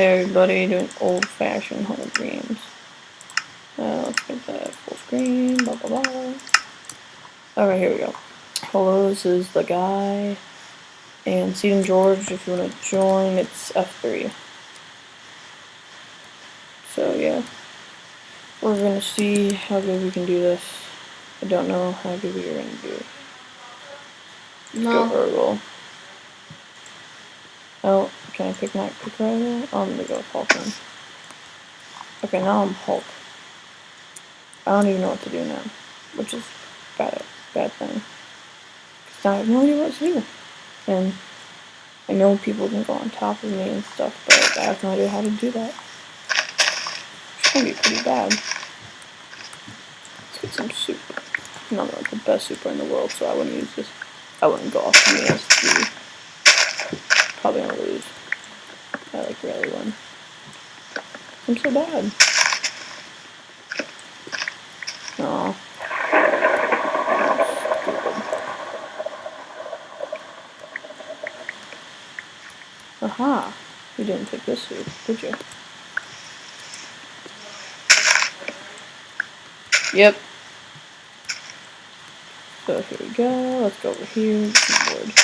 Hey everybody, doing old-fashioned home games. Let's get that full screen, blah blah blah. Alright, here we go. Hello, this is the guy. And Stephen George, if you want to join, it's F3. So yeah, we're gonna see how good we can do this. I don't know how good we are gonna do it. No. Go Urgle. Oh, can I pick right now? Oh, I'm gonna go with Hulk then. Okay, now I'm Hulk. I don't even know what to do now, which is bad thing. I have no idea what to do. And I know people can go on top of me and stuff, but I have no idea how to do that. It's gonna be pretty bad. Let's get some soup. Not like the best soup in the world, so I wouldn't use this. I wouldn't go off me as the. Probably gonna lose. I like really win. I'm so bad. Aw. Stupid. Aha! You didn't pick this soup, did you? Yep. So here we go. Let's go over here. Keyboard.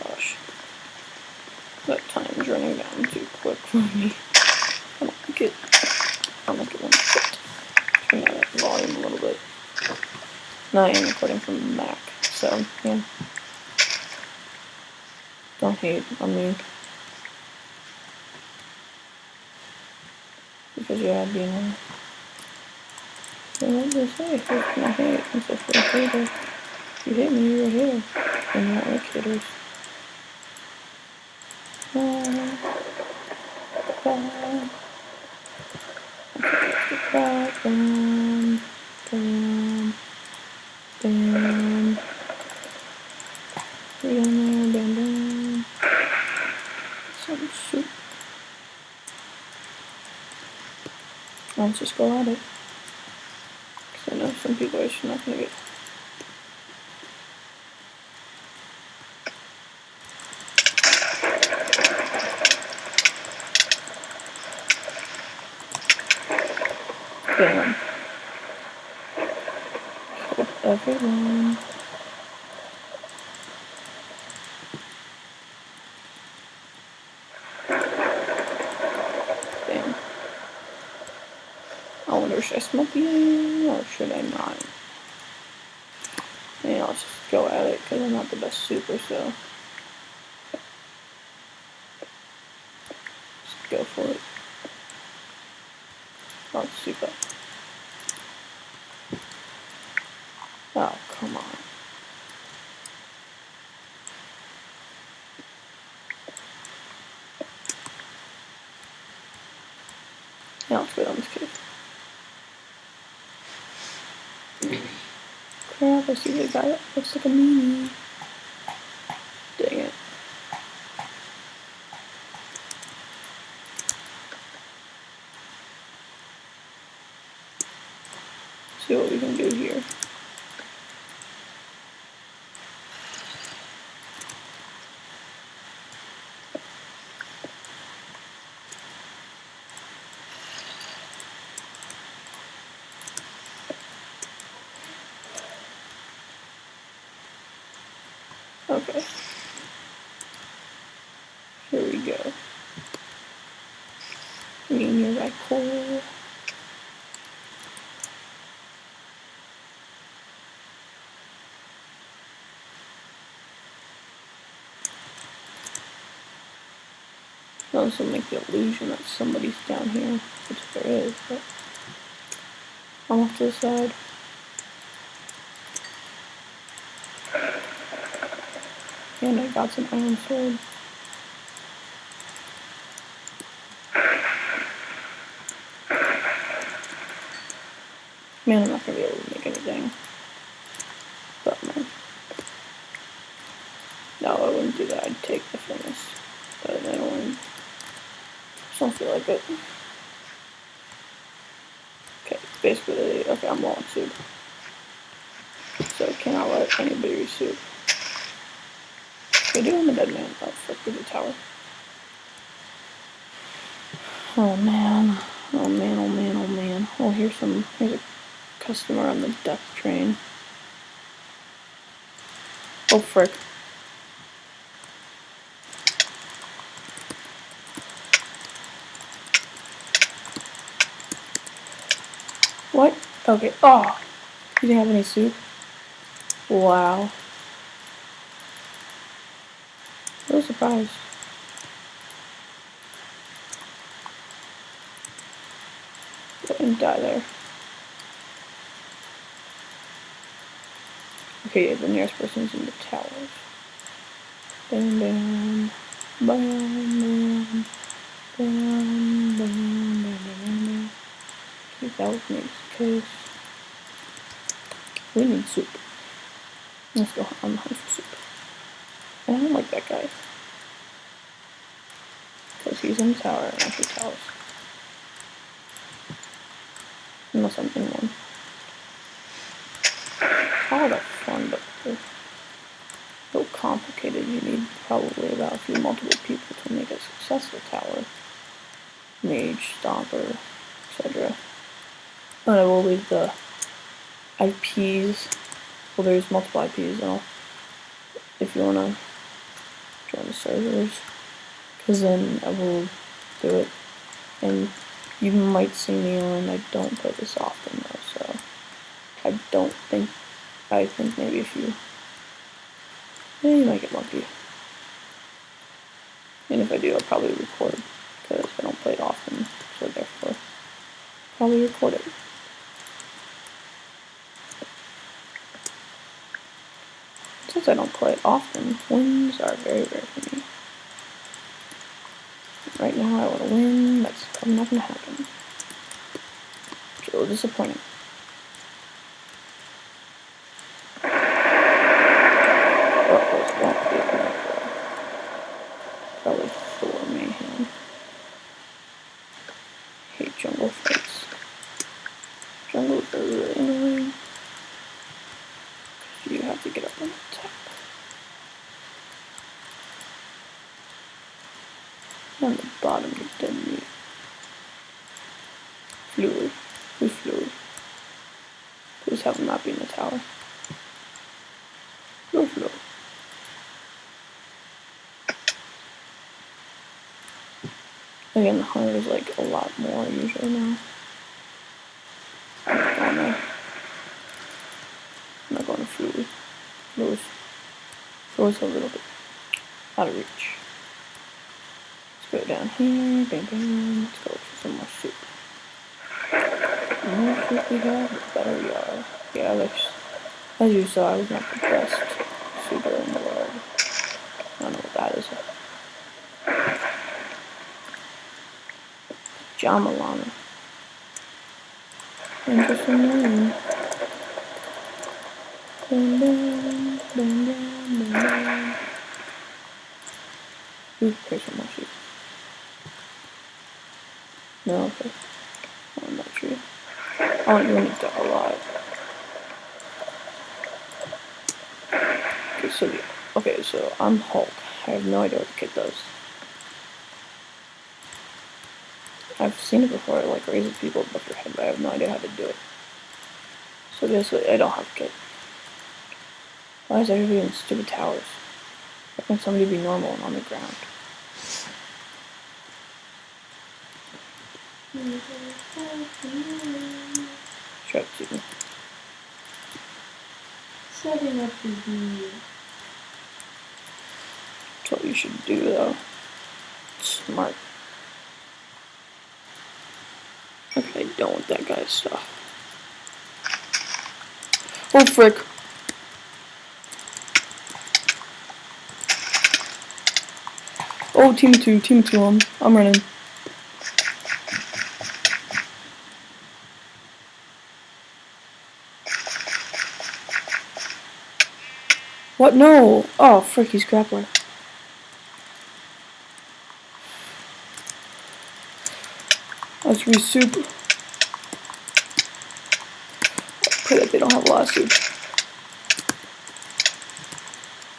Gosh. That time's running down too quick for me. I don't like it. I'll make it one bit. Turn down that volume a little bit. No, I am recording from the Mac, so yeah. Don't hate on me. Because yeah, I'd be annoying. So what do they say? Who's gonna hate? It's a free hater. If you hate me, you're a hater. And you're not like haters. Bam, bam, bam. Right on there, bam, bam. Some soup. Let's just go at it. Because I know some people are just not gonna get. Bam. Killed everyone. Bam. I wonder, should I smoke you or should I not? Yeah, let's just go at it because I'm not the best super, so. Just go for it. Oh, super. Oh, come on. Yeah, let's go on this case. Crap, I see the guy that looks like a meanie. Dang it. See what we can do here. Okay. Here we go. Me and you, right, cool. It also make the illusion that somebody's down here, which there is, but I'm off to the side. And I got some iron sword. Man, I'm not gonna be able to make anything. But man. No, I wouldn't do that. I'd take the furnace. But I don't don't feel like it. Okay, basically, okay, I'm low on soup. So cannot let anybody resoup. I do, I'm a dead man. Oh, fuck, there's a tower. Oh man. Oh man, oh man, oh man. Oh, here's a customer on the death train. Oh, frick. What? Okay. Oh! You didn't have any soup? Wow. I was surprised. Let him die there. Okay, the nearest person's in the towers. Bam, bam. Bam, bam. Bam, bam, bam, bam, bam. Keep that with me, because we need soup. Let's go on the hunt for soup. I don't like that guy. Because he's in the tower and I hate towers. Unless I'm in one. Towers are fun, but they're so complicated. You need probably about a few multiple people to make a successful tower. Mage, stomper, etc. And I will leave the IPs. Well, there's multiple IPs, and if you want to join the servers, because then I will do it. And you might see me on. I don't play this often though, so I think maybe if you might get lucky. And if I do, I'll probably record, because I don't play it often, so therefore probably record it. Since I don't play it often, wins are very rare for me. Right now I want to win, that's probably not going to happen. It's a little disappointing. What was that big macro? Probably Thor Mayhem. Hate jungle fights. Jungles are really annoying. You have to get up on the top. On the bottom, you dead meat. Fluid. Who's fluid? Please have him not be in the tower. Who's fluid? Again, the hunger is like a lot more usually now. I'm not going there. I'm not going to fluid. Fluid's a little bit out of reach. Let's go down here, bam bam, let's go for some more soup. The more soup we have, the better we are. Yeah, as you saw, I was not the best souper in the world. I don't know what that is. Jamalana. Interesting name. Bam bam, bam bam, bam bam. Ooh, here's some more soup. No, okay. I'm not sure. I want you to die alive. Okay, so I'm Hulk. I have no idea what the kid does. I've seen it before, it like raises people above their head, but I have no idea how to do it. So basically, I don't have a kid. Why is everybody in stupid towers? Why can't somebody be normal and on the ground? Shut up, Susan. Setting up the view. That's what you should do, though. Smart. Okay, I don't want that guy's stuff. Oh, frick. Oh, team of two, I'm running. What? No! Oh, frick, he's grappler. Let's re-soup. Pray that they don't have a lot of soup.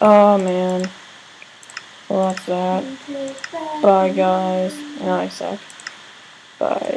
Oh, man. that's that. And take back Bye, guys. And I suck. Bye.